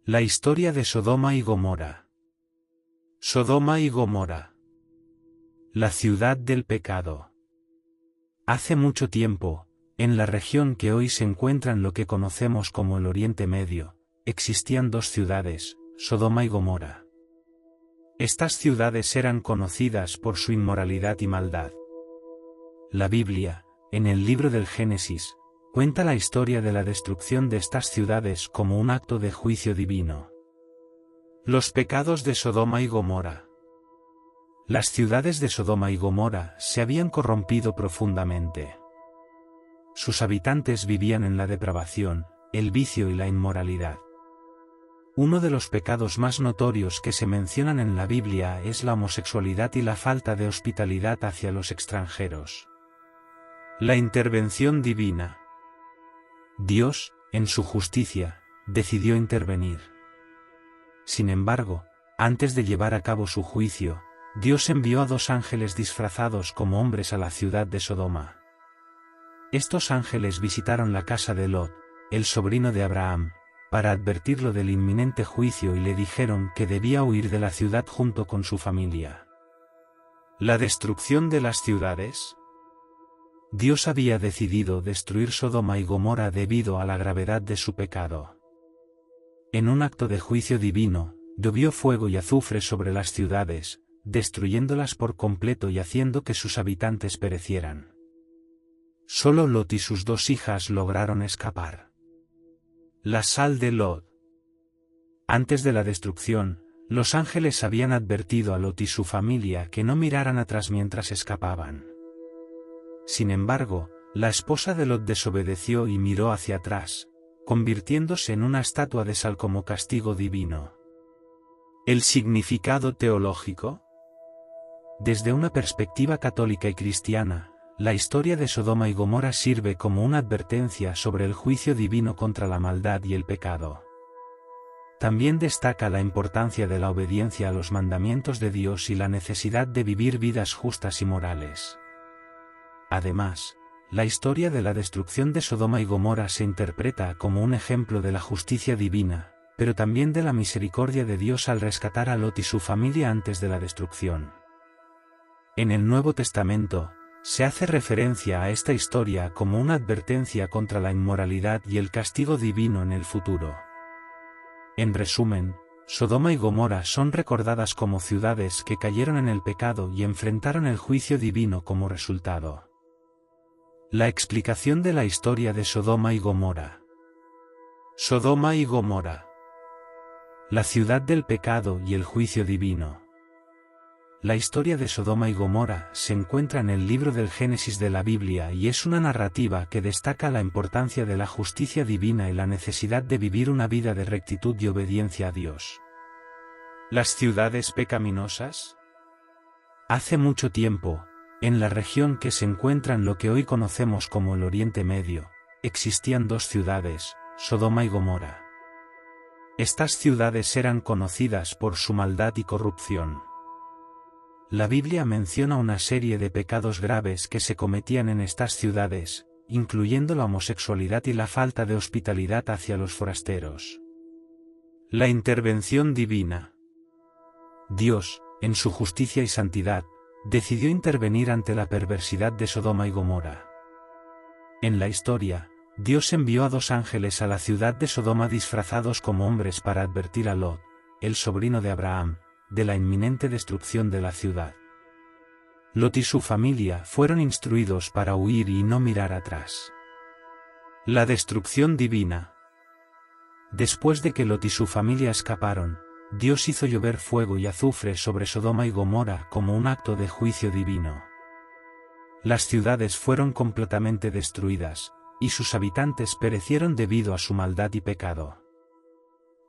La historia de Sodoma y Gomorra. Sodoma y Gomorra. La ciudad del pecado. Hace mucho tiempo, en la región que hoy se encuentra en lo que conocemos como el Oriente Medio, existían dos ciudades, Sodoma y Gomorra. Estas ciudades eran conocidas por su inmoralidad y maldad. La Biblia, en el libro del Génesis, cuenta la historia de la destrucción de estas ciudades como un acto de juicio divino. Los pecados de Sodoma y Gomorra. Las ciudades de Sodoma y Gomorra se habían corrompido profundamente. Sus habitantes vivían en la depravación, el vicio y la inmoralidad. Uno de los pecados más notorios que se mencionan en la Biblia es la homosexualidad y la falta de hospitalidad hacia los extranjeros. La intervención divina. Dios, en su justicia, decidió intervenir. Sin embargo, antes de llevar a cabo su juicio, Dios envió a dos ángeles disfrazados como hombres a la ciudad de Sodoma. Estos ángeles visitaron la casa de Lot, el sobrino de Abraham, para advertirlo del inminente juicio y le dijeron que debía huir de la ciudad junto con su familia. La destrucción de las ciudades. Dios había decidido destruir Sodoma y Gomorra debido a la gravedad de su pecado. En un acto de juicio divino, llovió fuego y azufre sobre las ciudades, destruyéndolas por completo y haciendo que sus habitantes perecieran. Solo Lot y sus dos hijas lograron escapar. La sal de Lot. Antes de la destrucción, los ángeles habían advertido a Lot y su familia que no miraran atrás mientras escapaban. Sin embargo, la esposa de Lot desobedeció y miró hacia atrás, convirtiéndose en una estatua de sal como castigo divino. El significado teológico. Desde una perspectiva católica y cristiana, la historia de Sodoma y Gomorra sirve como una advertencia sobre el juicio divino contra la maldad y el pecado. También destaca la importancia de la obediencia a los mandamientos de Dios y la necesidad de vivir vidas justas y morales. Además, la historia de la destrucción de Sodoma y Gomorra se interpreta como un ejemplo de la justicia divina, pero también de la misericordia de Dios al rescatar a Lot y su familia antes de la destrucción. En el Nuevo Testamento, se hace referencia a esta historia como una advertencia contra la inmoralidad y el castigo divino en el futuro. En resumen, Sodoma y Gomorra son recordadas como ciudades que cayeron en el pecado y enfrentaron el juicio divino como resultado. La explicación de la historia de Sodoma y Gomorra. Sodoma y Gomorra. La ciudad del pecado y el juicio divino. La historia de Sodoma y Gomorra se encuentra en el libro del Génesis de la Biblia y es una narrativa que destaca la importancia de la justicia divina y la necesidad de vivir una vida de rectitud y obediencia a Dios. Las ciudades pecaminosas. Hace mucho tiempo, en la región que se encuentra en lo que hoy conocemos como el Oriente Medio, existían dos ciudades, Sodoma y Gomorra. Estas ciudades eran conocidas por su maldad y corrupción. La Biblia menciona una serie de pecados graves que se cometían en estas ciudades, incluyendo la homosexualidad y la falta de hospitalidad hacia los forasteros. La intervención divina. Dios, en su justicia y santidad, decidió intervenir ante la perversidad de Sodoma y Gomorra. En la historia, Dios envió a dos ángeles a la ciudad de Sodoma disfrazados como hombres para advertir a Lot, el sobrino de Abraham, de la inminente destrucción de la ciudad. Lot y su familia fueron instruidos para huir y no mirar atrás. La destrucción divina. Después de que Lot y su familia escaparon, Dios hizo llover fuego y azufre sobre Sodoma y Gomorra como un acto de juicio divino. Las ciudades fueron completamente destruidas, y sus habitantes perecieron debido a su maldad y pecado.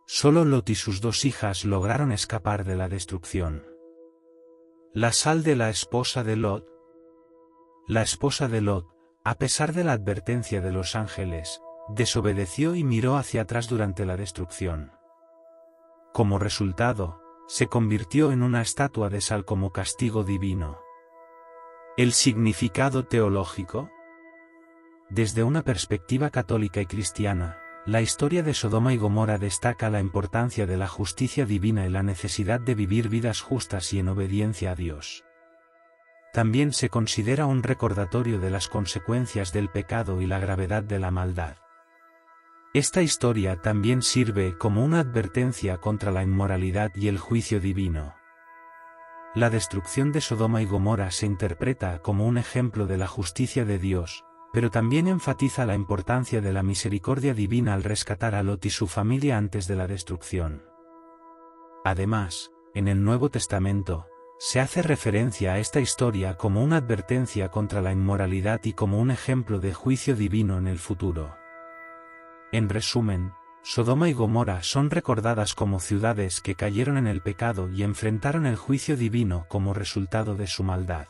Solo Lot y sus dos hijas lograron escapar de la destrucción. La sal de la esposa de Lot. La esposa de Lot, a pesar de la advertencia de los ángeles, desobedeció y miró hacia atrás durante la destrucción. Como resultado, se convirtió en una estatua de sal como castigo divino. El significado teológico. Desde una perspectiva católica y cristiana, La historia de Sodoma y Gomorra destaca la importancia de la justicia divina y la necesidad de vivir vidas justas y en obediencia a Dios. También se considera un recordatorio de las consecuencias del pecado y la gravedad de la maldad. Esta historia también sirve como una advertencia contra la inmoralidad y el juicio divino. La destrucción de Sodoma y Gomorra se interpreta como un ejemplo de la justicia de Dios, pero también enfatiza la importancia de la misericordia divina al rescatar a Lot y su familia antes de la destrucción. Además, en el Nuevo Testamento, se hace referencia a esta historia como una advertencia contra la inmoralidad y como un ejemplo de juicio divino en el futuro. En resumen, Sodoma y Gomorra son recordadas como ciudades que cayeron en el pecado y enfrentaron el juicio divino como resultado de su maldad.